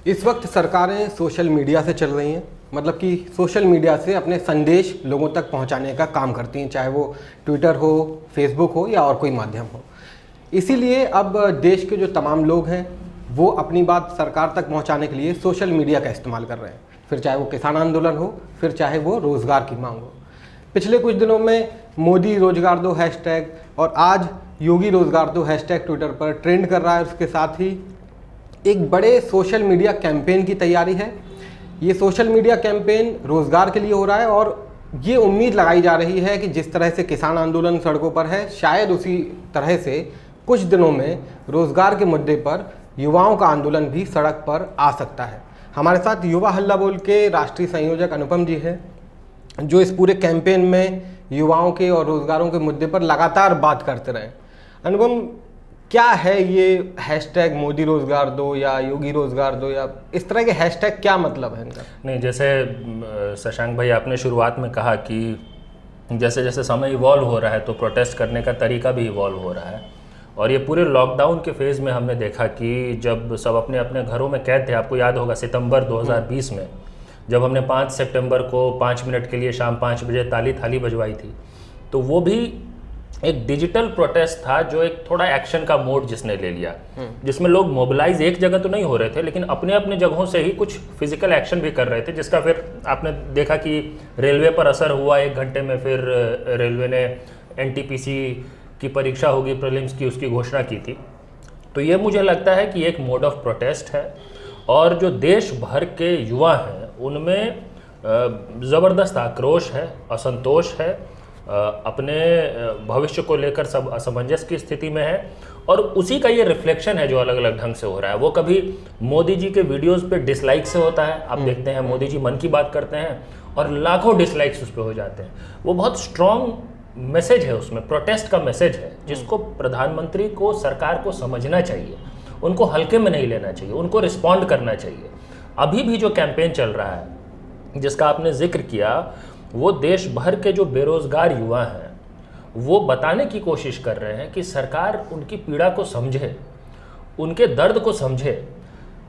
इस वक्त सरकारें सोशल मीडिया से चल रही हैं, मतलब कि सोशल मीडिया से अपने संदेश लोगों तक पहुंचाने का काम करती हैं, चाहे वो ट्विटर हो, फेसबुक हो या और कोई माध्यम हो। इसीलिए अब देश के जो तमाम लोग हैं वो अपनी बात सरकार तक पहुंचाने के लिए सोशल मीडिया का इस्तेमाल कर रहे हैं, फिर चाहे वो किसान आंदोलन हो, फिर चाहे वो रोज़गार की मांग हो। पिछले कुछ दिनों में मोदी रोजगार दो हैशटैग और आज योगी रोजगार दो हैशटैग ट्विटर पर ट्रेंड कर रहा है। उसके साथ ही एक बड़े सोशल मीडिया कैंपेन की तैयारी है। ये सोशल मीडिया कैंपेन रोज़गार के लिए हो रहा है और ये उम्मीद लगाई जा रही है कि जिस तरह से किसान आंदोलन सड़कों पर है, शायद उसी तरह से कुछ दिनों में रोज़गार के मुद्दे पर युवाओं का आंदोलन भी सड़क पर आ सकता है। हमारे साथ युवा हल्ला बोल के राष्ट्रीय संयोजक अनुपम जी हैं, जो इस पूरे कैंपेन में युवाओं के और रोज़गारों के मुद्दे पर लगातार बात करते रहे। अनुपम, क्या है ये हैशटैग मोदी रोजगार दो या योगी रोजगार दो, या इस तरह के हैशटैग क्या मतलब है इनका? नहीं, जैसे शशांक भाई आपने शुरुआत में कहा कि जैसे जैसे समय इवॉल्व हो रहा है तो प्रोटेस्ट करने का तरीका भी इवॉल्व हो रहा है। और ये पूरे लॉकडाउन के फेज़ में हमने देखा कि जब सब अपने अपने घरों में कैद थे, आपको याद होगा सितंबर 2020 में जब हमने 5 सितंबर को 5 मिनट के लिए शाम 5 बजे ताली थाली बजवाई थी, तो वो भी एक डिजिटल प्रोटेस्ट था जो एक थोड़ा एक्शन का मोड जिसने ले लिया, जिसमें लोग मोबिलाइज एक जगह तो नहीं हो रहे थे लेकिन अपने अपने जगहों से ही कुछ फिजिकल एक्शन भी कर रहे थे, जिसका फिर आपने देखा कि रेलवे पर असर हुआ। 1 घंटे में फिर रेलवे ने एनटीपीसी की परीक्षा होगी प्रीलिम्स की, उसकी घोषणा की थी। तो ये मुझे लगता है कि एक मोड ऑफ प्रोटेस्ट है और जो देश भर के युवा हैं उनमें ज़बरदस्त आक्रोश है, असंतोष है, अपने भविष्य को लेकर सब असमंजस की स्थिति में है और उसी का ये रिफ्लेक्शन है जो अलग अलग ढंग से हो रहा है। वो कभी मोदी जी के वीडियोस पे डिसलाइक से होता है, आप देखते हैं मोदी जी मन की बात करते हैं और लाखों डिसलाइक्स उस पर हो जाते हैं। वो बहुत स्ट्रॉन्ग मैसेज है, उसमें प्रोटेस्ट का मैसेज है जिसको प्रधानमंत्री को, सरकार को समझना चाहिए, उनको हल्के में नहीं लेना चाहिए, उनको रिस्पॉन्ड करना चाहिए। अभी भी जो कैंपेन चल रहा है जिसका आपने जिक्र किया, वो देश भर के जो बेरोजगार युवा हैं वो बताने की कोशिश कर रहे हैं कि सरकार उनकी पीड़ा को समझे, उनके दर्द को समझे।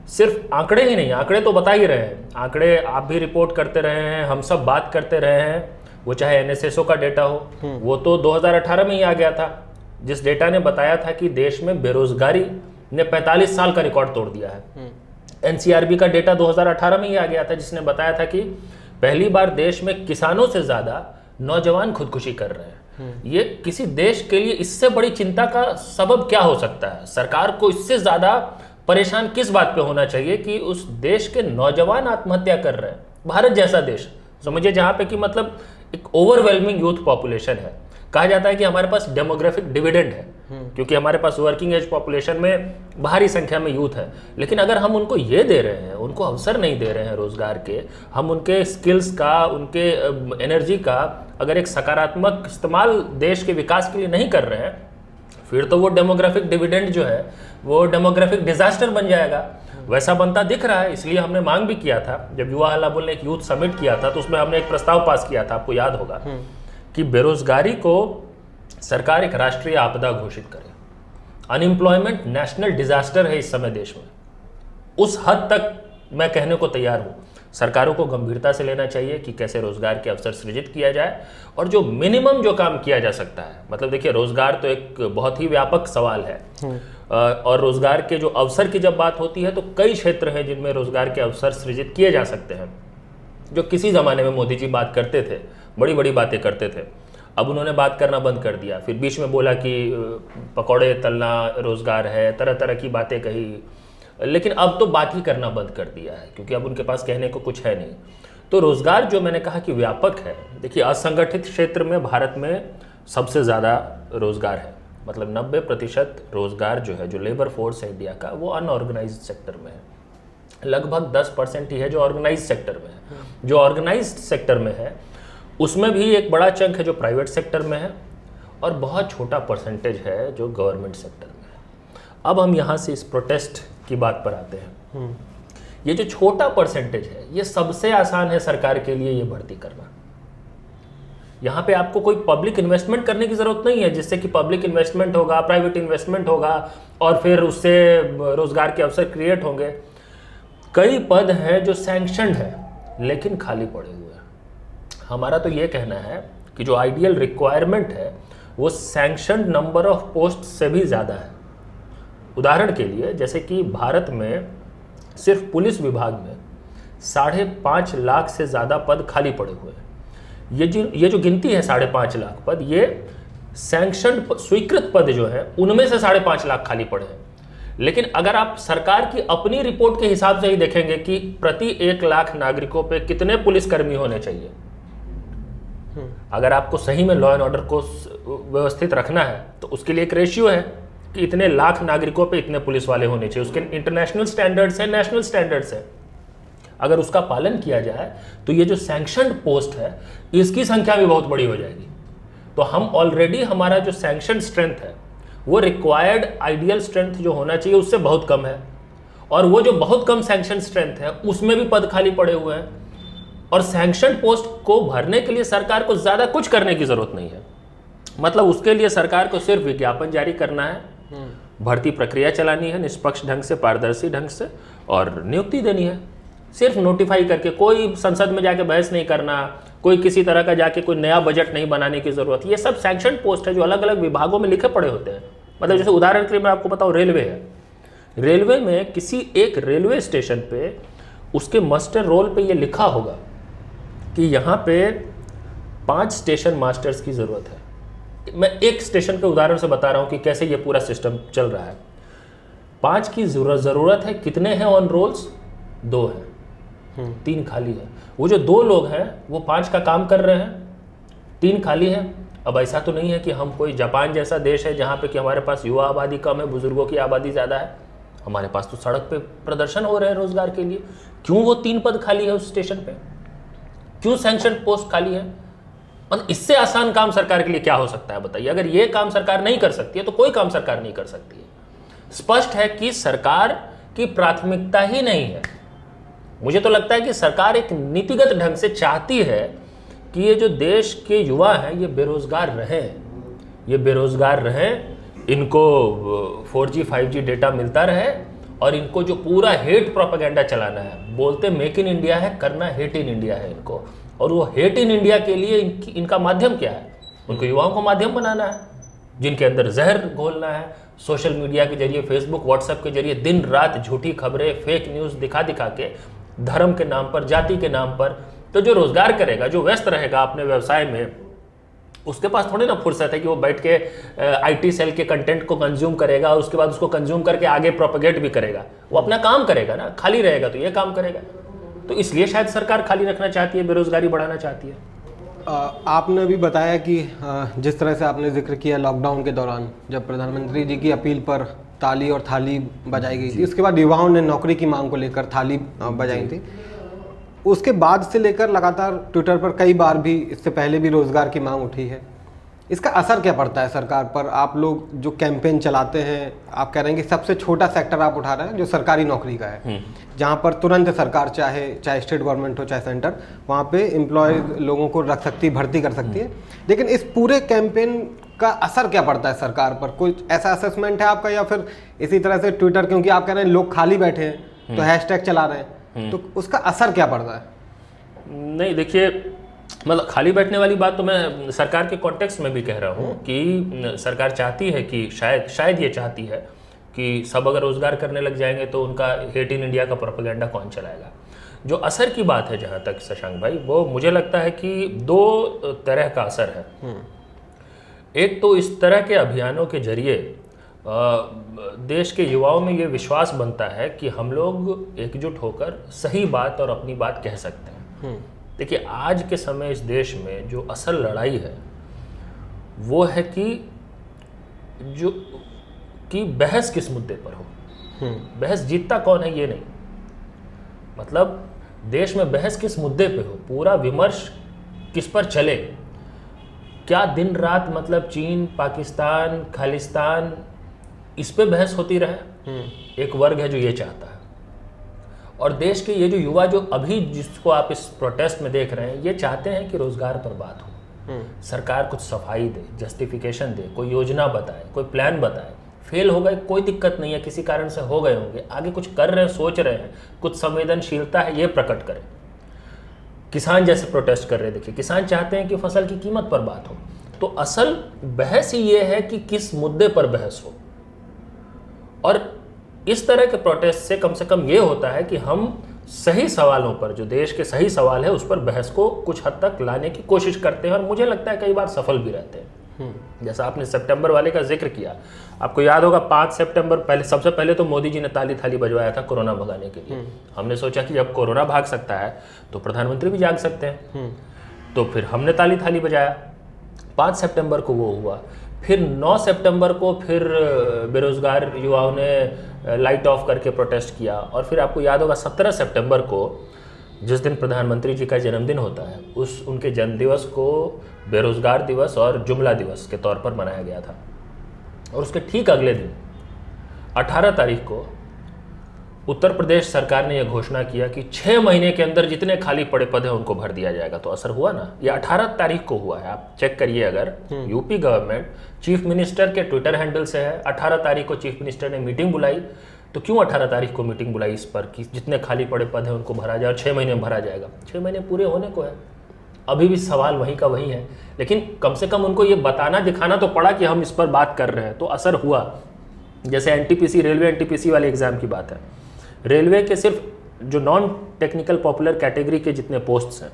सिर्फ आंकड़े ही नहीं, आंकड़े तो बता ही रहे हैं, आंकड़े आप भी रिपोर्ट करते रहे हैं, हम सब बात करते रहे हैं। वो चाहे एनएसएसओ का डेटा हो, वो तो 2018 में ही आ गया था, जिस डेटा ने बताया था कि देश में बेरोजगारी ने 45 साल का रिकॉर्ड तोड़ दिया है। एनसीआरबी का डेटा 2018 में ही आ गया था जिसने बताया था कि पहली बार देश में किसानों से ज्यादा नौजवान खुदकुशी कर रहे हैं। ये किसी देश के लिए इससे बड़ी चिंता का सबब क्या हो सकता है? सरकार को इससे ज्यादा परेशान किस बात पे होना चाहिए कि उस देश के नौजवान आत्महत्या कर रहे हैं? भारत जैसा देश समझिए, जहां पे कि मतलब एक ओवरवेलमिंग यूथ पॉपुलेशन है। कहा जाता है कि हमारे पास डेमोग्राफिक डिविडेंड है क्योंकि हमारे पास वर्किंग एज पॉपुलेशन में भारी संख्या में यूथ है। लेकिन अगर हम उनको ये दे रहे हैं, उनको अवसर नहीं दे रहे हैं रोजगार के, हम उनके स्किल्स का, उनके एनर्जी का अगर एक सकारात्मक इस्तेमाल देश के विकास के लिए नहीं कर रहे हैं, फिर तो वो डेमोग्राफिक डिविडेंड जो है वो डेमोग्राफिक डिजास्टर बन जाएगा। वैसा बनता दिख रहा है। इसलिए हमने मांग भी किया था, जब युवा हल्ला बोल ने एक यूथ समिट किया था तो उसमें हमने एक प्रस्ताव पास किया था, आपको याद होगा, कि बेरोजगारी को सरकार एक राष्ट्रीय आपदा घोषित करे। अनएम्प्लॉयमेंट नेशनल डिजास्टर है इस समय देश में। उस हद तक मैं कहने को तैयार हूं, सरकारों को गंभीरता से लेना चाहिए कि कैसे रोजगार के अवसर सृजित किया जाए और जो मिनिमम जो काम किया जा सकता है, मतलब देखिए रोजगार तो एक बहुत ही व्यापक सवाल है और रोजगार के जो अवसर की जब बात होती है तो कई क्षेत्र हैं जिनमें रोजगार के अवसर सृजित किए जा सकते हैं। जो किसी ज़माने में मोदी जी बात करते थे, बड़ी बड़ी बातें करते थे, अब उन्होंने बात करना बंद कर दिया। फिर बीच में बोला कि पकौड़े तलना रोज़गार है, तरह तरह की बातें कही, लेकिन अब तो बात ही करना बंद कर दिया है क्योंकि अब उनके पास कहने को कुछ है नहीं। तो रोज़गार जो मैंने कहा कि व्यापक है, देखिए असंगठित क्षेत्र में भारत में सबसे ज़्यादा रोज़गार है, मतलब 90% रोज़गार जो है, जो लेबर फोर्स है इंडिया का, वो अनऑर्गेनाइज्ड सेक्टर में है। लगभग 10% ही है जो ऑर्गेनाइज्ड सेक्टर में है। जो ऑर्गेनाइज्ड सेक्टर में है उसमें भी एक बड़ा चंक है जो प्राइवेट सेक्टर में है और बहुत छोटा परसेंटेज है जो गवर्नमेंट सेक्टर में है। अब हम यहाँ से इस प्रोटेस्ट की बात पर आते हैं। ये जो छोटा परसेंटेज है, ये सबसे आसान है सरकार के लिए ये भर्ती करना। यहाँ पे आपको कोई पब्लिक इन्वेस्टमेंट करने की जरूरत नहीं है, जिससे कि पब्लिक इन्वेस्टमेंट होगा, प्राइवेट इन्वेस्टमेंट होगा और फिर उससे रोजगार के अवसर क्रिएट होंगे। कई पद हैं जो सैंक्शनड है लेकिन खाली पड़े हुए हैं। हमारा तो ये कहना है कि जो आइडियल रिक्वायरमेंट है वो सैंक्शनड नंबर ऑफ पोस्ट से भी ज़्यादा है। उदाहरण के लिए जैसे कि भारत में सिर्फ पुलिस विभाग में 5.5 लाख से ज़्यादा पद खाली पड़े हुए हैं। ये जो गिनती है 5.5 लाख पद, ये सैंक्शनड स्वीकृत पद जो है उनमें से 5.5 लाख खाली पड़े हैं। लेकिन अगर आप सरकार की अपनी रिपोर्ट के हिसाब से ही देखेंगे कि प्रति 1 लाख नागरिकों पे कितने पुलिसकर्मी होने चाहिए, अगर आपको सही में लॉ एंड ऑर्डर को व्यवस्थित रखना है तो उसके लिए एक रेशियो है कि इतने लाख नागरिकों पे इतने पुलिस वाले होने चाहिए। उसके इंटरनेशनल स्टैंडर्ड्स है, नेशनल स्टैंडर्ड्स है। अगर उसका पालन किया जाए तो ये जो सैंक्शनड पोस्ट है इसकी संख्या भी बहुत बड़ी हो जाएगी। तो हम ऑलरेडी हमारा जो सैंक्शन स्ट्रेंथ है वो रिक्वायर्ड आइडियल स्ट्रेंथ जो होना चाहिए उससे बहुत कम है, और वो जो बहुत कम सैंक्शन स्ट्रेंथ है उसमें भी पद खाली पड़े हुए हैं। और सैंक्शन पोस्ट को भरने के लिए सरकार को ज़्यादा कुछ करने की ज़रूरत नहीं है। मतलब उसके लिए सरकार को सिर्फ विज्ञापन जारी करना है, भर्ती प्रक्रिया चलानी है निष्पक्ष ढंग से, पारदर्शी ढंग से, और नियुक्ति देनी है। सिर्फ नोटिफाई करके, कोई संसद में जाके बहस नहीं करना, कोई किसी तरह का जाके कोई नया बजट नहीं बनाने की ज़रूरत। ये सब सैंक्शन पोस्ट है जो अलग अलग विभागों में लिखे पड़े होते हैं। मतलब जैसे उदाहरण के लिए मैं आपको बताऊँ, रेलवे है। रेलवे में किसी एक रेलवे स्टेशन पे उसके मस्टर रोल पे ये लिखा होगा कि यहाँ पे 5 स्टेशन मास्टर्स की ज़रूरत है। मैं एक स्टेशन के उदाहरण से बता रहा हूँ कि कैसे ये पूरा सिस्टम चल रहा है। 5 की ज़रूरत है, कितने हैं ऑन रोल्स? 2 हैं, 3 खाली है। वो जो 2 लोग हैं वो 5 का काम कर रहे हैं, 3 खाली हैं। अब ऐसा तो नहीं है कि हम कोई जापान जैसा देश है जहाँ पे कि हमारे पास युवा आबादी कम है, बुजुर्गों की आबादी ज़्यादा है। हमारे पास तो सड़क पे प्रदर्शन हो रहे हैं रोजगार के लिए। क्यों वो 3 पद खाली है उस स्टेशन पे? क्यों सैंक्शन पोस्ट खाली है? मतलब इससे आसान काम सरकार के लिए क्या हो सकता है बताइए? अगर ये काम सरकार नहीं कर सकती है तो कोई काम सरकार नहीं कर सकती है। स्पष्ट है कि सरकार की प्राथमिकता ही नहीं है। मुझे तो लगता है कि सरकार एक नीतिगत ढंग से चाहती है कि ये जो देश के युवा हैं ये बेरोजगार रहें, इनको 4G 5G डेटा मिलता रहे, और इनको जो पूरा हेट प्रोपेगेंडा चलाना है, बोलते मेक इन इंडिया है, करना हेट इन इंडिया है इनको। और वो हेट इन इंडिया के लिए इनका माध्यम क्या है? उनको युवाओं को माध्यम बनाना है, जिनके अंदर जहर घोलना है। सोशल मीडिया के जरिए, फेसबुक व्हाट्सएप के जरिए दिन रात झूठी खबरें, फेक न्यूज़ दिखा के, धर्म के नाम पर, जाति के नाम पर। तो जो रोजगार करेगा, जो व्यस्त रहेगा अपने व्यवसाय में, उसके पास थोड़ी ना फुर्सत है कि वो बैठ के IT सेल के कंटेंट को कंज्यूम करेगा और उसके बाद उसको कंज्यूम करके आगे प्रोपेगेट भी करेगा। वो अपना काम करेगा ना, खाली रहेगा तो ये काम करेगा। तो इसलिए शायद सरकार खाली रखना चाहती है, बेरोजगारी बढ़ाना चाहती है। आपने भी बताया कि जिस तरह से आपने जिक्र किया लॉकडाउन के दौरान जब प्रधानमंत्री जी की अपील पर ताली और थाली बजाई गई थी, उसके बाद युवाओं ने नौकरी की मांग को लेकर थाली बजाई थी। उसके बाद से लेकर लगातार ट्विटर पर कई बार भी, इससे पहले भी रोज़गार की मांग उठी है। इसका असर क्या पड़ता है सरकार पर? आप लोग जो कैंपेन चलाते हैं, आप कह रहे हैं कि सबसे छोटा सेक्टर आप उठा रहे हैं जो सरकारी नौकरी का है, जहां पर तुरंत सरकार चाहे स्टेट गवर्नमेंट हो चाहे सेंटर, वहां पे एम्प्लॉय लोगों को रख सकती है, भर्ती कर सकती है। लेकिन इस पूरे कैंपेन का असर क्या पड़ता है सरकार पर? कोई ऐसा असेसमेंट है आपका, या फिर इसी तरह से ट्विटर, क्योंकि आप कह रहे हैं लोग खाली बैठे हैं तो हैशटैग चला रहे हैं, तो उसका असर क्या पड़ता है? नहीं, देखिए, मतलब खाली बैठने वाली बात तो मैं सरकार के कॉन्टेक्स्ट में भी कह रहा हूँ कि सरकार चाहती है कि शायद ये चाहती है कि सब अगर रोजगार करने लग जाएंगे तो उनका हेट इन इंडिया का प्रोपेगेंडा कौन चलाएगा। जो असर की बात है जहाँ तक शशांक भाई, वो मुझे लगता है कि 2 तरह का असर है। एक तो इस तरह के अभियानों के जरिए देश के युवाओं में ये विश्वास बनता है कि हम लोग एकजुट होकर सही बात और अपनी बात कह सकते हैं। देखिए, आज के समय इस देश में जो असल लड़ाई है वो है कि बहस किस मुद्दे पर हो। बहस जीतता कौन है ये नहीं, मतलब देश में बहस किस मुद्दे पे हो, पूरा विमर्श किस पर चले। क्या दिन रात मतलब चीन, पाकिस्तान, खालिस्तान, इस पे बहस होती रहे? एक वर्ग है जो ये चाहता है। और देश के ये जो युवा जो अभी जिसको आप इस प्रोटेस्ट में देख रहे हैं, ये चाहते हैं कि रोजगार पर बात हो, सरकार कुछ सफाई दे, जस्टिफिकेशन दे, कोई योजना बताए, कोई प्लान बताए, फेल हो गए कोई दिक्कत नहीं है, किसी कारण से हो गए होंगे, आगे कुछ कर रहे हैं, सोच रहे हैं, कुछ संवेदनशीलता है, ये प्रकट करें। किसान जैसे प्रोटेस्ट कर रहे, देखिए किसान चाहते हैं कि फसल की कीमत पर बात हो, तो असल बहस ही ये है कि किस मुद्दे पर बहस हो। और इस तरह के प्रोटेस्ट से कम ये होता है कि हम सही सवालों पर, जो देश के सही सवाल है, उस पर बहस को कुछ हद तक लाने की कोशिश करते हैं, और मुझे लगता है कई बार सफल भी रहते हैं। जैसा आपने सितंबर वाले का जिक्र किया, आपको याद होगा 5 सितंबर पहले, सबसे पहले तो मोदी जी ने ताली थाली बजवाया था कोरोना भगाने के लिए। हमने सोचा कि जब कोरोना भाग सकता है तो प्रधानमंत्री भी जाग सकते हैं, तो फिर हमने ताली थाली बजाया। 5 सितंबर को वो हुआ, फिर 9 सितंबर को फिर बेरोजगार युवाओं ने लाइट ऑफ करके प्रोटेस्ट किया, और फिर आपको याद होगा 17 सितंबर को, जिस दिन प्रधानमंत्री जी का जन्मदिन होता है, उनके जन्मदिवस को बेरोजगार दिवस और जुमला दिवस के तौर पर मनाया गया था। और उसके ठीक अगले दिन 18 तारीख को उत्तर प्रदेश सरकार ने यह घोषणा किया कि 6 महीने के अंदर जितने खाली पड़े पद हैं उनको भर दिया जाएगा। तो असर हुआ ना, ये 18 तारीख को हुआ है, आप चेक करिए। अगर यूपी गवर्नमेंट चीफ मिनिस्टर के ट्विटर हैंडल से है, 18 तारीख को चीफ मिनिस्टर ने मीटिंग बुलाई, तो क्यों 18 तारीख को मीटिंग बुलाई इस पर कि जितने खाली पड़े पद हैं उनको भरा जाए और 6 महीने में भरा जाएगा। 6 महीने पूरे होने को है, अभी भी सवाल वहीं का वहीं है, लेकिन कम से कम उनको ये बताना दिखाना तो पड़ा कि हम इस पर बात कर रहे हैं, तो असर हुआ। जैसे एनटीपीसी, रेलवे एनटीपीसी वाले एग्जाम की बात है, रेलवे के सिर्फ जो नॉन टेक्निकल पॉपुलर कैटेगरी के जितने पोस्ट्स हैं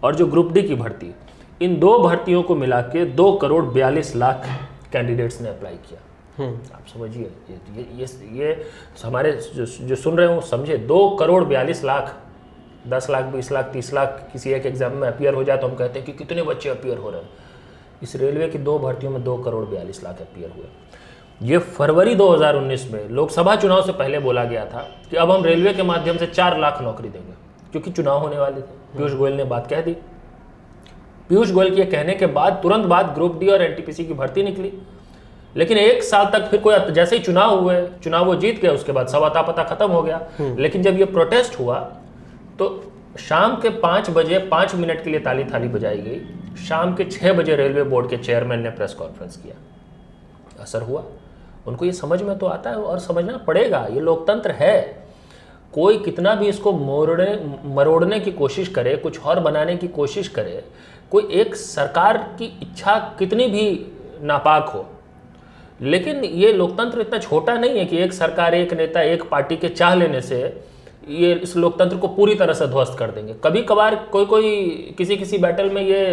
और जो ग्रुप डी की भर्ती, इन 2 भर्तियों को मिला के 2 करोड़ 42 लाख कैंडिडेट्स ने अप्लाई किया। आप समझिए, ये हमारे जो सुन रहे हो समझे, 2 करोड़ 42 लाख, 10 लाख 20 लाख 30 लाख किसी एक एग्जाम में अपियर हो जाए तो हम कहते हैं कि कितने बच्चे अपियर हो रहे हैं। इस रेलवे की 2 भर्तियों में 2 करोड़ 42 लाख अपियर हुए। ये फरवरी 2019 में लोकसभा चुनाव से पहले बोला गया था कि अब हम रेलवे के माध्यम से 4 लाख नौकरी देंगे, क्योंकि चुनाव होने वाले थे। पीयूष गोयल ने बात कह दी। पीयूष गोयल के कहने के बाद तुरंत बाद ग्रुप डी और एनटीपीसी की भर्ती निकली, लेकिन 1 साल तक फिर कोई, जैसे ही चुनाव हुए, चुनाव वो जीत गए, उसके बाद सब अता पता खत्म हो गया। लेकिन जब ये प्रोटेस्ट हुआ तो शाम के 5 बजे 5 मिनट के लिए ताली थाली बजाई गई, शाम के 6 बजे रेलवे बोर्ड के चेयरमैन ने प्रेस कॉन्फ्रेंस किया। असर हुआ, उनको ये समझ में तो आता है और समझना पड़ेगा, ये लोकतंत्र है। कोई कितना भी इसको मरोड़ने की कोशिश करे, कुछ और बनाने की कोशिश करे, कोई एक सरकार की इच्छा कितनी भी नापाक हो, लेकिन ये लोकतंत्र इतना छोटा नहीं है कि एक सरकार, एक नेता, एक पार्टी के चाह लेने से ये इस लोकतंत्र को पूरी तरह से ध्वस्त कर देंगे। कभी कभार कोई किसी बैटल में ये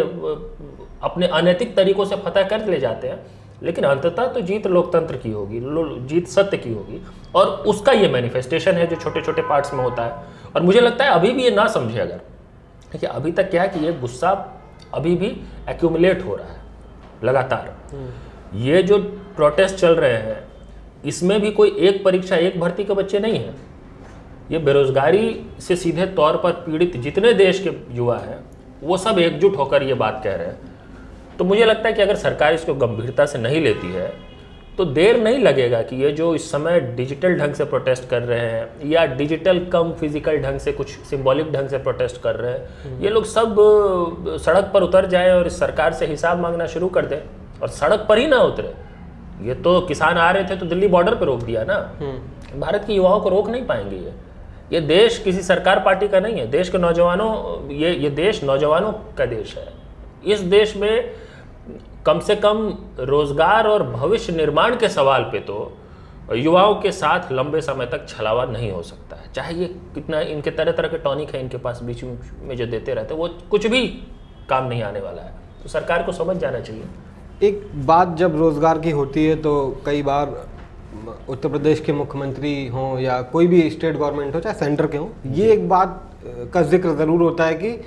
अपने अनैतिक तरीकों से फतह कर ले जाते हैं, लेकिन अंततः तो जीत लोकतंत्र की होगी, जीत सत्य की होगी, और उसका ये मैनिफेस्टेशन है जो छोटे छोटे पार्ट्स में होता है। और मुझे लगता है अभी भी ये ना समझे, अगर देखिए अभी तक क्या है कि ये गुस्सा अभी भी एक्यूमुलेट हो रहा है लगातार। ये जो प्रोटेस्ट चल रहे हैं, इसमें भी कोई एक परीक्षा, एक भर्ती के बच्चे नहीं हैं। ये बेरोजगारी से सीधे तौर पर पीड़ित जितने देश के युवा हैं, वो सब एकजुट होकर ये बात कह रहे हैं। तो मुझे लगता है कि अगर सरकार इसको गंभीरता से नहीं लेती है तो देर नहीं लगेगा कि ये जो इस समय डिजिटल ढंग से प्रोटेस्ट कर रहे हैं या डिजिटल कम फिजिकल ढंग से, कुछ सिंबॉलिक ढंग से प्रोटेस्ट कर रहे हैं, ये लोग सब सड़क पर उतर जाए और इस सरकार से हिसाब मांगना शुरू कर दें। और सड़क पर ही ना उतरे, ये तो किसान आ रहे थे तो दिल्ली बॉर्डर पर रोक दिया ना। भारत के युवाओं को रोक नहीं पाएंगे। ये देश किसी सरकार पार्टी का नहीं है, देश के नौजवानों, ये देश नौजवानों का देश है। इस देश में कम से कम रोजगार और भविष्य निर्माण के सवाल पे तो युवाओं के साथ लंबे समय तक छलावा नहीं हो सकता है। चाहे ये कितना, इनके तरह तरह के टॉनिक है इनके पास बीच में जो देते रहते हैं, वो कुछ भी काम नहीं आने वाला है। तो सरकार को समझ जाना चाहिए। एक बात जब रोजगार की होती है तो कई बार उत्तर प्रदेश के मुख्यमंत्री हों या कोई भी स्टेट गवर्नमेंट हो, चाहे सेंटर के हों, ये एक बात का जिक्र ज़रूर होता है कि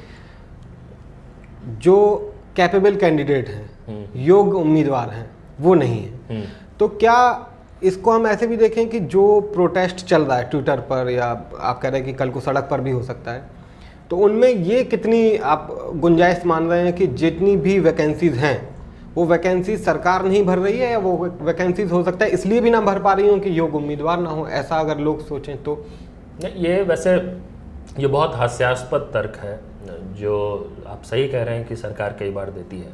जो कैपेबल कैंडिडेट हैं, योग्य उम्मीदवार हैं, वो नहीं है। तो क्या इसको हम ऐसे भी देखें कि जो प्रोटेस्ट चल रहा है ट्विटर पर, या आप कह रहे हैं कि कल को सड़क पर भी हो सकता है, तो उनमें ये कितनी आप गुंजाइश मान रहे हैं कि जितनी भी वैकेंसीज हैं वो वैकेंसीज सरकार नहीं भर रही है, या वो वैकेंसीज हो सकता है इसलिए भी ना भर पा रही हूँ कि योग्य उम्मीदवार ना हो, ऐसा अगर लोग सोचें तो? ये वैसे ये बहुत हास्यास्पद तर्क है जो आप सही कह रहे हैं कि सरकार कई बार देती है,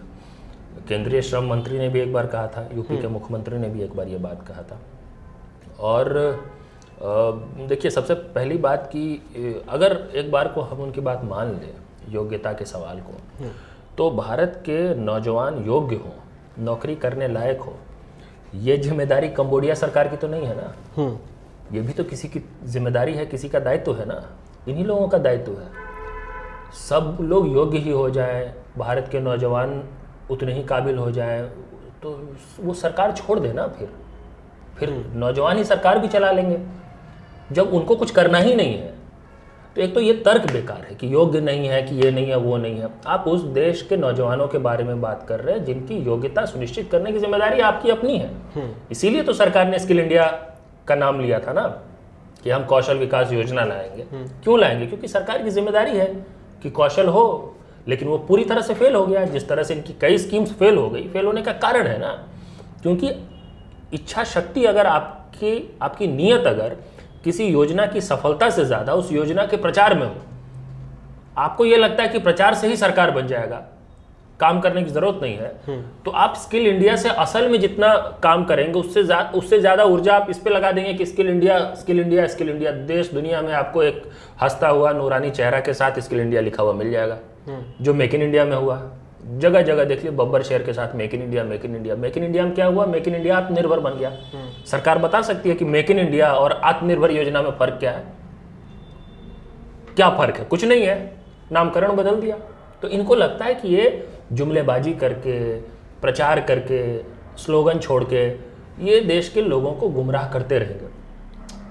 केंद्रीय श्रम मंत्री ने भी एक बार कहा था, यूपी के मुख्यमंत्री ने भी एक बार ये बात कहा था। और देखिए, सबसे पहली बात कि अगर एक बार को हम उनकी बात मान लें, योग्यता के सवाल को, तो भारत के नौजवान योग्य हो, नौकरी करने लायक हो, ये जिम्मेदारी कंबोडिया सरकार की तो नहीं है ना। ये भी तो किसी की जिम्मेदारी है, किसी का दायित्व है ना, इन्हीं लोगों का दायित्व है। सब लोग योग्य ही हो जाए, भारत के नौजवान उतने ही काबिल हो जाए, तो वो सरकार छोड़ देना, फिर नौजवान ही सरकार भी चला लेंगे जब उनको कुछ करना ही नहीं है। तो एक तो ये तर्क बेकार है कि योग्य नहीं है, कि ये नहीं है, वो नहीं है। आप उस देश के नौजवानों के बारे में बात कर रहे हैं जिनकी योग्यता सुनिश्चित करने की जिम्मेदारी आपकी अपनी है। इसीलिए तो सरकार ने स्किल इंडिया का नाम लिया था ना, कि हम कौशल विकास योजना लाएंगे। क्यों लाएंगे? क्योंकि सरकार की जिम्मेदारी है कि कौशल हो, लेकिन वो पूरी तरह से फेल हो गया। जिस तरह से इनकी कई स्कीम्स फेल हो गई, फेल होने का कारण है ना, क्योंकि इच्छा शक्ति अगर आपकी नीयत अगर किसी योजना की सफलता से ज़्यादा उस योजना के प्रचार में हो, आपको ये लगता है कि प्रचार से ही सरकार बन जाएगा, काम करने की जरूरत नहीं है, तो आप स्किल इंडिया से असल में जितना काम करेंगे उससे ज़्यादा ऊर्जा आप इस पे लगा देंगे कि skill India, skill India, skill India. देश दुनिया में आपको एक हंसता हुआ नूरानी चेहरा के साथ स्किल इंडिया लिखा हुआ मिल जाएगा, जो मेक इन इंडिया में हुआ। जगह जगह देखिए बब्बर शेर के साथ make in India, make in India. Make in India में क्या हुआ? मेक इन इंडिया आत्मनिर्भर बन गया। सरकार बता सकती है कि मेक इन इंडिया और आत्मनिर्भर योजना में फर्क क्या है? क्या फर्क है? कुछ नहीं है, नामकरण बदल दिया। तो इनको लगता है कि ये जुमलेबाजी करके, प्रचार करके, स्लोगन छोड़ के ये देश के लोगों को गुमराह करते रहेंगे।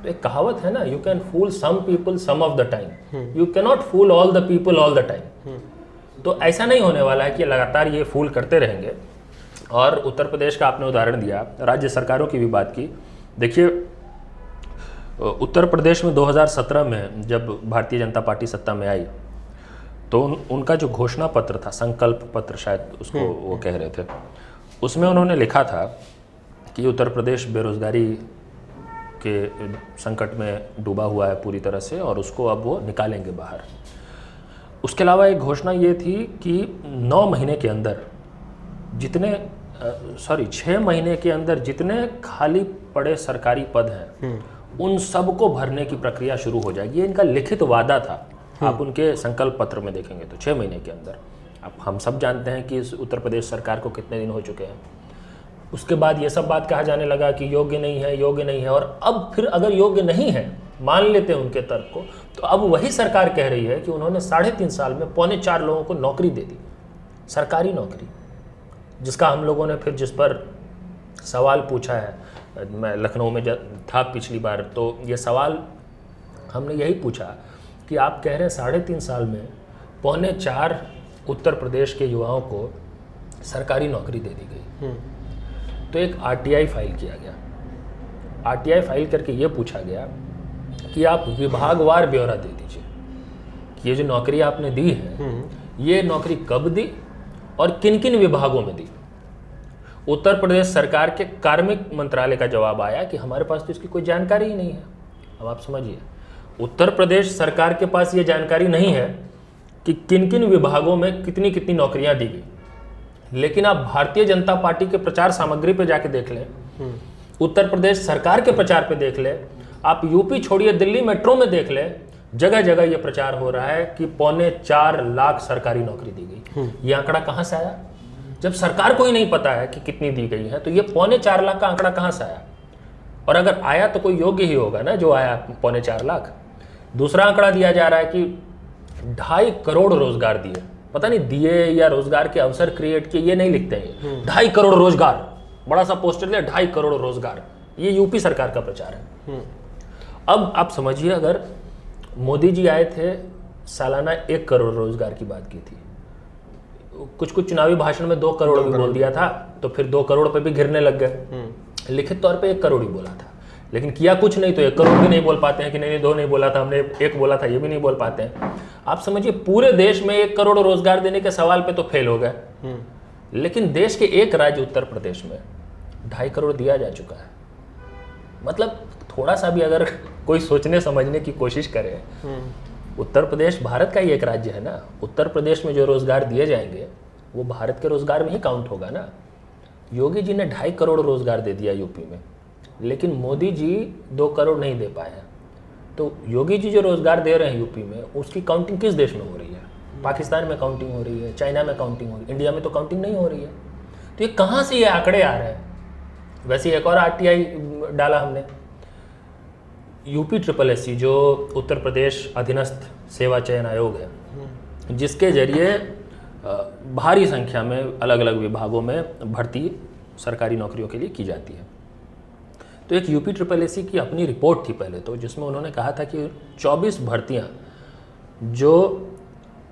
तो एक कहावत है ना, you can fool some people some of the time, you can not fool all the people all the time. तो ऐसा नहीं होने वाला है कि लगातार ये फूल करते रहेंगे। और उत्तर प्रदेश का आपने उदाहरण दिया, राज्य सरकारों की भी बात की। देखिए, उत्तर प्रदेश में 2017 में जब भारतीय जनता पार्टी सत्ता में आई, तो उनका जो घोषणा पत्र था, संकल्प पत्र शायद उसको वो कह रहे थे, उसमें उन्होंने लिखा था कि उत्तर प्रदेश बेरोजगारी के संकट में डूबा हुआ है पूरी तरह से, और उसको अब वो निकालेंगे बाहर। उसके अलावा एक घोषणा ये थी कि 9 महीने के अंदर 6 महीने के अंदर जितने खाली पड़े सरकारी पद हैं उन सबको भरने की प्रक्रिया शुरू हो जाएगी। ये इनका लिखित वादा था। आप उनके संकल्प पत्र में देखेंगे तो 6 महीने के अंदर। अब हम सब जानते हैं कि इस उत्तर प्रदेश सरकार को कितने दिन हो चुके हैं। उसके बाद ये सब बात कहा जाने लगा कि योग्य नहीं है, योग्य नहीं है। और अब फिर अगर योग्य नहीं है, मान लेते हैं उनके तर्क को, तो अब वही सरकार कह रही है कि उन्होंने 3.5 साल में 3.25 लोगों को नौकरी दे दी, सरकारी नौकरी। जिसका हम लोगों ने फिर जिस पर सवाल पूछा है, मैं लखनऊ में था पिछली बार, तो ये सवाल हमने यही पूछा कि आप कह रहे हैं 3.5 साल में 3.25 उत्तर प्रदेश के युवाओं को सरकारी नौकरी दे दी गई। तो एक RTI फाइल किया गया। RTI फाइल करके ये पूछा गया कि आप विभागवार ब्यौरा दे दीजिए कि ये जो नौकरी आपने दी है, ये नौकरी कब दी और किन किन विभागों में दी। उत्तर प्रदेश सरकार के कार्मिक मंत्रालय का जवाब आया कि हमारे पास तो इसकी कोई जानकारी ही नहीं है। अब आप समझिए, उत्तर प्रदेश सरकार के पास ये जानकारी नहीं है कि किन किन विभागों में कितनी कितनी नौकरियां दी गई। लेकिन आप भारतीय जनता पार्टी के प्रचार सामग्री पे जाके देख लें, उत्तर प्रदेश सरकार के प्रचार पे देख लें, आप यूपी छोड़िए दिल्ली मेट्रो में देख लें, जगह जगह ये प्रचार हो रहा है कि 4.25 लाख सरकारी नौकरी दी गई। ये आंकड़ा कहाँ से आया? जब सरकार को ही नहीं पता है कि कितनी दी गई है, तो ये 4.25 लाख का आंकड़ा कहाँ से आया? और अगर आया तो कोई योग्य ही होगा ना जो आया 4.25 लाख। दूसरा आंकड़ा दिया जा रहा है कि 2.5 करोड़ रोजगार दिए। पता नहीं दिए या रोजगार के अवसर क्रिएट किए, ये नहीं लिखते हैं। 2.5 करोड़ रोजगार, बड़ा सा पोस्टर दिया, 2.5 करोड़ रोजगार। ये यूपी सरकार का प्रचार है। अब आप समझिए, अगर मोदी जी आए थे, सालाना 1 करोड़ रोजगार की बात की थी, कुछ चुनावी भाषण में 2 करोड़ भी बोल दिया था, तो फिर 2 करोड़ पे भी घिरने लग गए। लिखित तौर पे 1 करोड़ ही बोला था, लेकिन किया कुछ नहीं। तो 1 करोड़ भी नहीं बोल पाते हैं कि नहीं 2 नहीं बोला था हमने, 1 बोला था, ये भी नहीं बोल पाते हैं। आप समझिए, पूरे देश में 1 करोड़ रोजगार देने के सवाल पे तो फेल हो गए। लेकिन देश के एक राज्य उत्तर प्रदेश में 2.5 करोड़ दिया जा चुका है। मतलब थोड़ा सा भी अगर कोई सोचने समझने की कोशिश करे, उत्तर प्रदेश भारत का ही एक राज्य है ना। उत्तर प्रदेश में जो रोजगार दिए जाएंगे वो भारत के रोज़गार में ही काउंट होगा ना। योगी जी ने 2.5 करोड़ रोज़गार दे दिया यूपी में, लेकिन मोदी जी 2 करोड़ नहीं दे पाए हैं। तो योगी जी जो रोज़गार दे रहे हैं यूपी में, उसकी काउंटिंग किस देश में हो रही है? पाकिस्तान में काउंटिंग हो रही है, चाइना में काउंटिंग हो रही है, इंडिया में तो काउंटिंग नहीं हो रही है। तो ये कहाँ से ये आंकड़े आ रहे हैं? वैसे एक और RTI डाला हमने, UPSSC जो उत्तर प्रदेश अधीनस्थ सेवा चयन आयोग है, जिसके जरिए भारी संख्या में अलग अलग विभागों में भर्ती सरकारी नौकरियों के लिए की जाती है। तो एक UPSSC की अपनी रिपोर्ट थी पहले तो, जिसमें उन्होंने कहा था कि 24 भर्तियां जो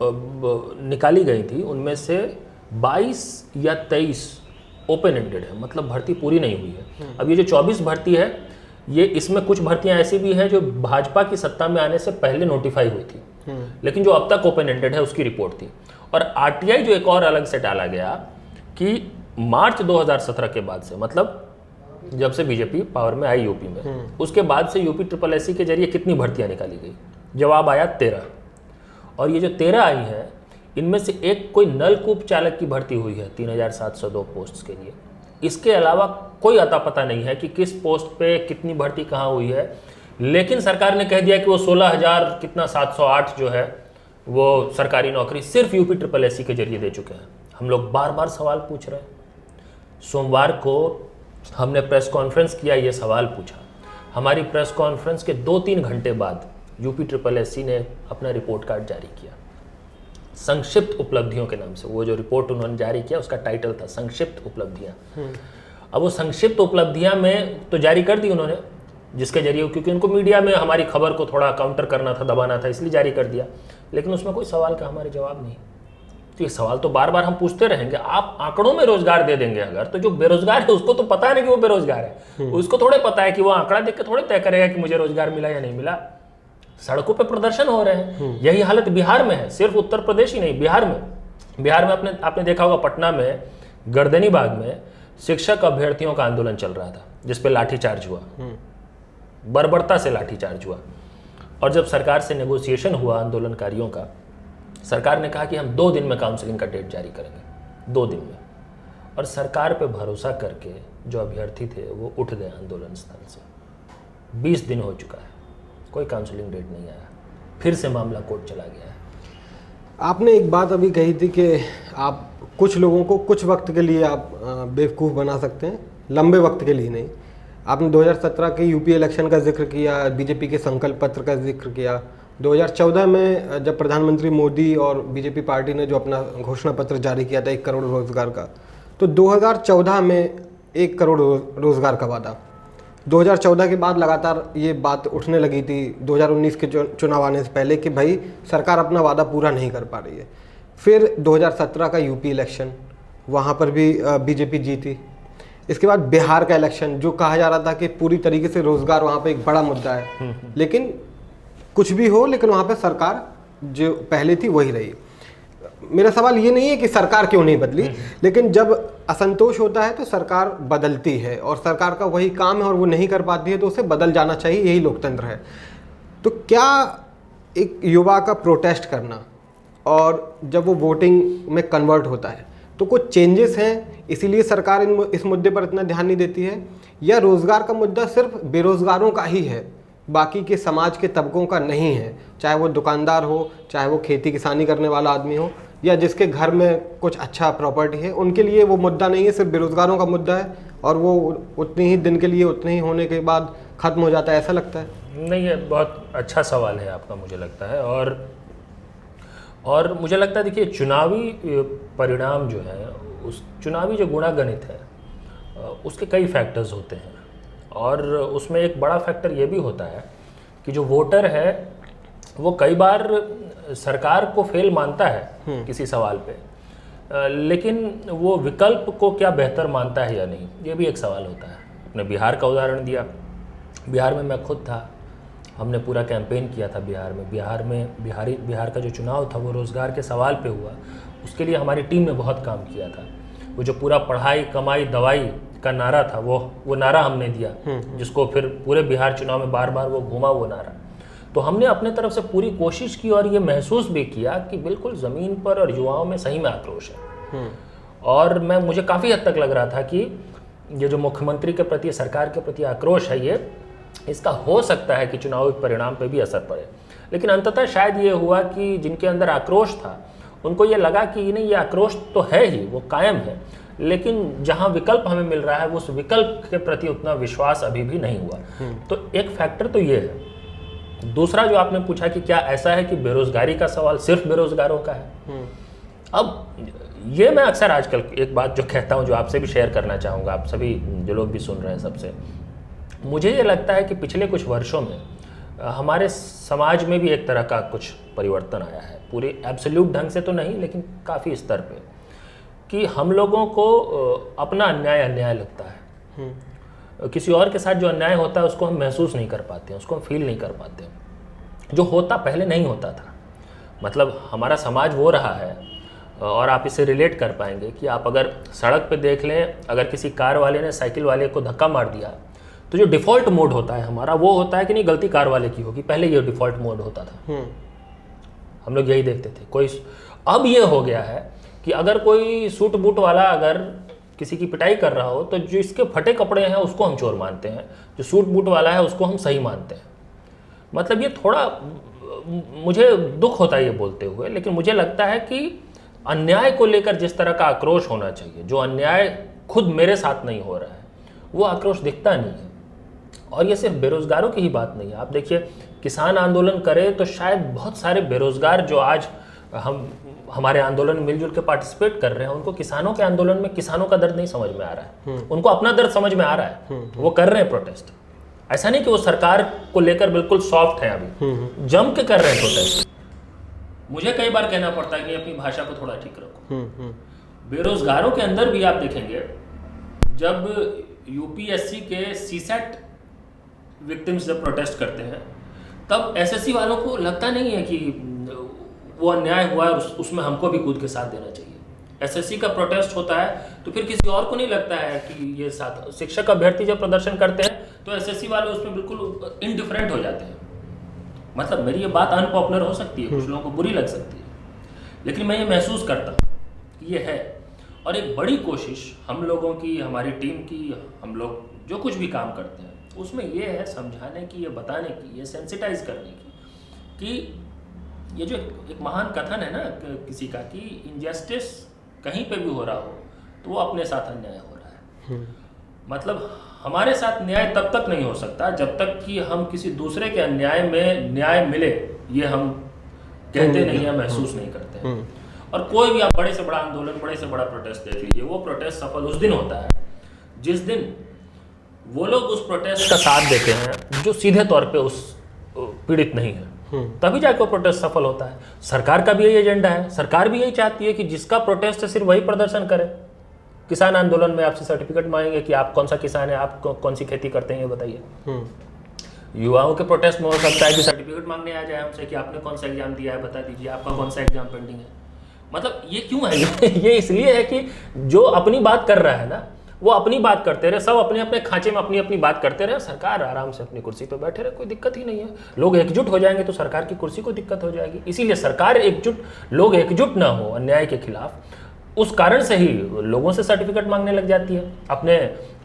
निकाली गई थी, उनमें से 22 या 23 ओपन एंडेड है, मतलब भर्ती पूरी नहीं हुई है। अब ये जो 24 भर्ती है, ये इसमें कुछ भर्तियां ऐसी भी हैं जो भाजपा की सत्ता में आने से पहले नोटिफाई हुई थी, लेकिन जो अब तक ओपन एंडेड है उसकी रिपोर्ट थी। और RTI जो एक और अलग से डाला गया कि मार्च 2017 के बाद से, मतलब जब से बीजेपी पावर में आई यूपी में, उसके बाद से UPSSC के जरिए कितनी भर्तियां निकाली गई? जवाब आया 13। और ये जो 13 आई है, इनमें से एक कोई नलकूप चालक की भर्ती हुई है 3702 पोस्ट के लिए। इसके अलावा कोई अता पता नहीं है कि किस पोस्ट पे कितनी भर्ती कहाँ हुई है। लेकिन सरकार ने कह दिया कि वो 16,000 कितना 708 जो है वो सरकारी नौकरी सिर्फ UPSSC के जरिए दे चुके हैं। हम लोग बार बार सवाल पूछ रहे हैं। सोमवार को हमने प्रेस कॉन्फ्रेंस किया, ये सवाल पूछा। हमारी प्रेस कॉन्फ्रेंस के 2-3 घंटे बाद UPSSC ने अपना रिपोर्ट कार्ड जारी किया, संक्षिप्त उपलब्धियों के नाम से। वो जो रिपोर्ट उन्होंने जारी किया उसका टाइटल था संक्षिप्त उपलब्धियां। अब वो संक्षिप्त उपलब्धियां में तो जारी कर दी उन्होंने, जिसके जरिए, क्योंकि उनको मीडिया में हमारी खबर को थोड़ा काउंटर करना था, दबाना था, इसलिए जारी कर दिया। लेकिन उसमें कोई सवाल का हमारे जवाब नहीं। तो ये सवाल तो बार बार हम पूछते रहेंगे। आप आंकड़ों में रोजगार दे देंगे अगर, तो जो बेरोजगार है उसको तो पता है नहीं कि वो बेरोजगार है, उसको थोड़े पता है कि वो आंकड़ा देख के थोड़े तय करेगा कि मुझे रोजगार मिला या नहीं मिला। सड़कों पे प्रदर्शन हो रहे हैं। यही हालत बिहार में है, सिर्फ उत्तर प्रदेश ही नहीं, बिहार में आपने देखा होगा, पटना में गर्दनी बाग में शिक्षक अभ्यर्थियों का आंदोलन चल रहा था, जिसपे लाठीचार्ज हुआ, बर्बरता से लाठीचार्ज हुआ। और जब सरकार से नेगोशिएशन हुआ आंदोलनकारियों का, सरकार ने कहा कि हम 2 दिन में काउंसलिंग का डेट जारी करेंगे, 2 दिन में। और सरकार पे भरोसा करके जो अभ्यर्थी थे वो उठ गए आंदोलन स्थल से। 20 दिन हो चुका है, कोई काउंसलिंग डेट नहीं आया, फिर से मामला कोर्ट चला गया है। आपने एक बात अभी कही थी कि आप कुछ लोगों को कुछ वक्त के लिए आप बेवकूफ़ बना सकते हैं, लंबे वक्त के लिए नहीं। आपने 2017 के यूपी इलेक्शन का जिक्र किया, बीजेपी के संकल्प पत्र का जिक्र किया। 2014 में जब प्रधानमंत्री मोदी और बीजेपी पार्टी ने जो अपना घोषणा पत्र जारी किया था 1 करोड़ रोजगार का, तो 2014 में 1 करोड़ रोजगार का वादा। 2014 के बाद लगातार ये बात उठने लगी थी 2019 के चुनाव आने से पहले कि भाई सरकार अपना वादा पूरा नहीं कर पा रही है। फिर 2017 का यूपी इलेक्शन, वहाँ पर भी बीजेपी जीती। इसके बाद बिहार का इलेक्शन, जो कहा जा रहा था कि पूरी तरीके से रोजगार वहाँ पे एक बड़ा मुद्दा है, लेकिन कुछ भी हो, लेकिन वहाँ पे सरकार जो पहले थी वही रही। मेरा सवाल ये नहीं है कि सरकार क्यों नहीं बदली, लेकिन जब असंतोष होता है तो सरकार बदलती है, और सरकार का वही काम है और वो नहीं कर पाती है तो उसे बदल जाना चाहिए, यही लोकतंत्र है। तो क्या एक युवा का प्रोटेस्ट करना और जब वो वोटिंग में कन्वर्ट होता है तो कुछ चेंजेस हैं, इसीलिए सरकार इस मुद्दे पर इतना ध्यान नहीं देती है, या रोज़गार का मुद्दा सिर्फ बेरोज़गारों का ही है, बाकी के समाज के तबकों का नहीं है, चाहे वो दुकानदार हो, चाहे वो खेती किसानी करने वाला आदमी हो, या जिसके घर में कुछ अच्छा प्रॉपर्टी है, उनके लिए वो मुद्दा नहीं है, सिर्फ बेरोज़गारों का मुद्दा है, और वो उतने ही दिन के लिए, उतने ही होने के बाद ख़त्म हो जाता है, ऐसा लगता है? नहीं, ये बहुत अच्छा सवाल है आपका, मुझे लगता है। और मुझे लगता है, देखिए, चुनावी परिणाम जो है, उस चुनावी जो गुणागणित है उसके कई फैक्टर्स होते हैं, और उसमें एक बड़ा फैक्टर ये भी होता है कि जो वोटर है वो कई बार सरकार को फेल मानता है किसी सवाल पे, लेकिन वो विकल्प को क्या बेहतर मानता है या नहीं, ये भी एक सवाल होता है। आपने बिहार का उदाहरण दिया, बिहार में मैं खुद था, हमने पूरा कैंपेन किया था बिहार में बिहार का जो चुनाव था वो रोज़गार के सवाल पे हुआ, उसके लिए हमारी टीम ने बहुत काम किया था। वो जो पूरा पढ़ाई कमाई दवाई का नारा था, वो नारा हमने दिया, जिसको फिर पूरे बिहार चुनाव में बार बार वो घूमा वो नारा। तो हमने अपने तरफ से पूरी कोशिश की, और ये महसूस भी किया कि बिल्कुल ज़मीन पर और युवाओं में सही में आक्रोश है। और मुझे काफ़ी हद तक लग रहा था कि ये जो मुख्यमंत्री के प्रति, सरकार के प्रति आक्रोश है, ये इसका हो सकता है कि चुनावी परिणाम पे भी असर पड़े। लेकिन अंततः शायद ये हुआ कि जिनके अंदर आक्रोश था उनको ये लगा कि नहीं, ये आक्रोश तो है ही, वो कायम है, लेकिन जहाँ विकल्प हमें मिल रहा है उस विकल्प के प्रति उतना विश्वास अभी भी नहीं हुआ। तो एक फैक्टर तो ये है। दूसरा जो आपने पूछा कि क्या ऐसा है कि बेरोजगारी का सवाल सिर्फ बेरोजगारों का है, अब ये मैं अक्सर आजकल एक बात जो कहता हूँ, जो आपसे भी शेयर करना चाहूँगा, आप सभी जो लोग भी सुन रहे हैं सबसे, मुझे ये लगता है कि पिछले कुछ वर्षों में हमारे समाज में भी एक तरह का कुछ परिवर्तन आया है, पूरे एब्सोल्यूट ढंग से तो नहीं लेकिन काफ़ी स्तर पे, कि हम लोगों को अपना अन्याय लगता है। किसी और के साथ जो अन्याय होता है उसको हम महसूस नहीं कर पाते हैं, उसको हम फील नहीं कर पाते हैं, जो होता पहले नहीं होता था। मतलब हमारा समाज वो रहा है, और आप इसे रिलेट कर पाएंगे कि आप अगर सड़क पे देख लें, अगर किसी कार वाले ने साइकिल वाले को धक्का मार दिया तो जो डिफ़ॉल्ट मोड होता है हमारा, वो होता है कि नहीं गलती कार वाले की होगी, पहले ये डिफ़ॉल्ट मोड होता था, हम लोग यही देखते थे। कोई अब ये हो गया है कि अगर कोई सूट बूट वाला अगर किसी की पिटाई कर रहा हो तो जो इसके फटे कपड़े हैं उसको हम चोर मानते हैं, जो सूट बूट वाला है उसको हम सही मानते हैं। मतलब ये थोड़ा मुझे दुख होता है ये बोलते हुए, लेकिन मुझे लगता है कि अन्याय को लेकर जिस तरह का आक्रोश होना चाहिए, जो अन्याय खुद मेरे साथ नहीं हो रहा है, वो आक्रोश दिखता नहीं है। और ये सिर्फ बेरोजगारों की ही बात नहीं है। आप देखिए, किसान आंदोलन करे तो शायद बहुत सारे बेरोजगार जो आज हमारे आंदोलन में मिलजुल के पार्टिसिपेट कर रहे हैं, उनको किसानों के आंदोलन में किसानों का दर्द नहीं समझ में आ रहा है, उनको अपना दर्द समझ में आ रहा है, वो कर रहे हैं प्रोटेस्ट। ऐसा नहीं कि वो सरकार को लेकर बिल्कुल सॉफ्ट है, अभी जम के कर रहे हैं प्रोटेस्ट। मुझे कई बार कहना पड़ता है कि अपनी भाषा को थोड़ा ठीक रखो। बेरोजगारों के अंदर भी आप देखेंगे, जब यूपीएससी के सीसेट विक्टिम्स जब प्रोटेस्ट करते हैं, तब एसएससी वालों को लगता नहीं है कि वो अन्याय हुआ है, उसमें हमको भी कूद के साथ देना चाहिए। एसएससी का प्रोटेस्ट होता है तो फिर किसी और को नहीं लगता है कि ये साथ, शिक्षक अभ्यर्थी जब प्रदर्शन करते हैं तो एसएससी वाले उसमें बिल्कुल इनडिफरेंट हो जाते हैं। मतलब मेरी ये बात अनपॉपुलर हो सकती है, कुछ लोगों को बुरी लग सकती है, लेकिन मैं ये महसूस करता हूँ कि ये है। और एक बड़ी कोशिश हम लोगों की, हमारी टीम की, हम लोग जो कुछ भी काम करते हैं उसमें ये है समझाने की, ये बताने की, ये सेंसिटाइज करने की कि ये जो एक महान कथन है ना किसी का, कि इनजस्टिस कहीं पे भी हो रहा हो तो वो अपने साथ अन्याय हो रहा है। मतलब हमारे साथ न्याय तब तक नहीं हो सकता जब तक कि हम किसी दूसरे के अन्याय में न्याय मिले ये हम कहते नहीं हैं, महसूस नहीं करते हैं। और कोई भी आप बड़े से बड़ा आंदोलन, बड़े से बड़ा प्रोटेस्ट देख लीजिए, वो प्रोटेस्ट सफल उस दिन होता है जिस दिन वो लोग उस प्रोटेस्ट का साथ देते हैं जो सीधे तौर पे उस पीड़ित नहीं है, तभी जाकर प्रोटेस्ट सफल होता है। सरकार का भी यही एजेंडा है, सरकार भी यही चाहती है कि जिसका प्रोटेस्ट है सिर्फ वही प्रदर्शन करे। किसान आंदोलन में आपसे सर्टिफिकेट मांगेंगे कि आप कौन सा किसान है, आप कौन सी खेती करते हैं, ये बताइए। युवाओं के प्रोटेस्ट में हो सकता है कि सर्टिफिकेट मांगने आ जाए हमसे कि आपने कौन सा एग्जाम दिया है, बता दीजिए आपका कौन सा एग्जाम पेंडिंग है। मतलब ये क्यों है? ये इसलिए है कि जो अपनी बात कर रहा है ना, वो अपनी बात करते रहे, सब अपने अपने खांचे में अपनी अपनी बात करते रहे, सरकार आराम से अपनी कुर्सी पे बैठे रहे, कोई दिक्कत ही नहीं है। लोग एकजुट हो जाएंगे तो सरकार की कुर्सी को दिक्कत हो जाएगी। इसीलिए सरकार एकजुट, लोग एकजुट ना हो अन्याय के खिलाफ, उस कारण से ही लोगों से सर्टिफिकेट मांगने लग जाती है। अपने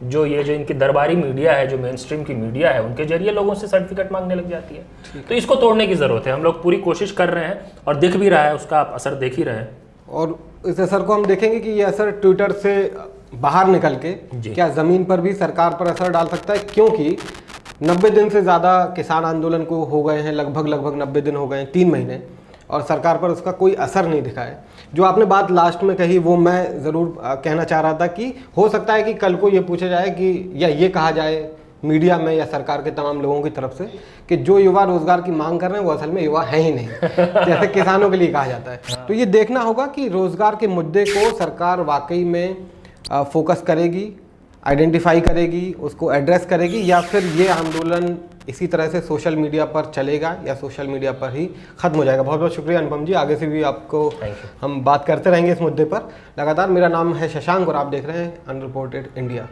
जो इनकी दरबारी मीडिया है, जो मेन स्ट्रीम की मीडिया है, उनके जरिए लोगों से सर्टिफिकेट मांगने लग जाती है। तो इसको तोड़ने की ज़रूरत है। हम लोग पूरी कोशिश कर रहे हैं और दिख भी रहा है, उसका आप असर देख ही रहे हैं। और इस असर को हम देखेंगे कि ये असर ट्विटर से बाहर निकल के क्या ज़मीन पर भी सरकार पर असर डाल सकता है, क्योंकि 90 दिन से ज़्यादा किसान आंदोलन को हो गए हैं, लगभग 90 दिन हो गए हैं, 3 महीने, और सरकार पर उसका कोई असर नहीं दिखा है। जो आपने बात लास्ट में कही वो मैं ज़रूर कहना चाह रहा था कि हो सकता है कि कल को ये पूछा जाए कि, या ये कहा जाए मीडिया में या सरकार के तमाम लोगों की तरफ से, कि जो युवा रोजगार की मांग कर रहे हैं वो असल में युवा है ही नहीं, जैसे किसानों के लिए कहा जाता है। तो ये देखना होगा कि रोजगार के मुद्दे को सरकार वाकई में फोकस करेगी, आइडेंटिफाई करेगी, उसको एड्रेस करेगी, या फिर ये आंदोलन इसी तरह से सोशल मीडिया पर चलेगा या सोशल मीडिया पर ही ख़त्म हो जाएगा। बहुत बहुत शुक्रिया अनुपम जी, आगे से भी आपको हम बात करते रहेंगे इस मुद्दे पर लगातार। मेरा नाम है शशांक और आप देख रहे हैं अनरिपोर्टेड इंडिया।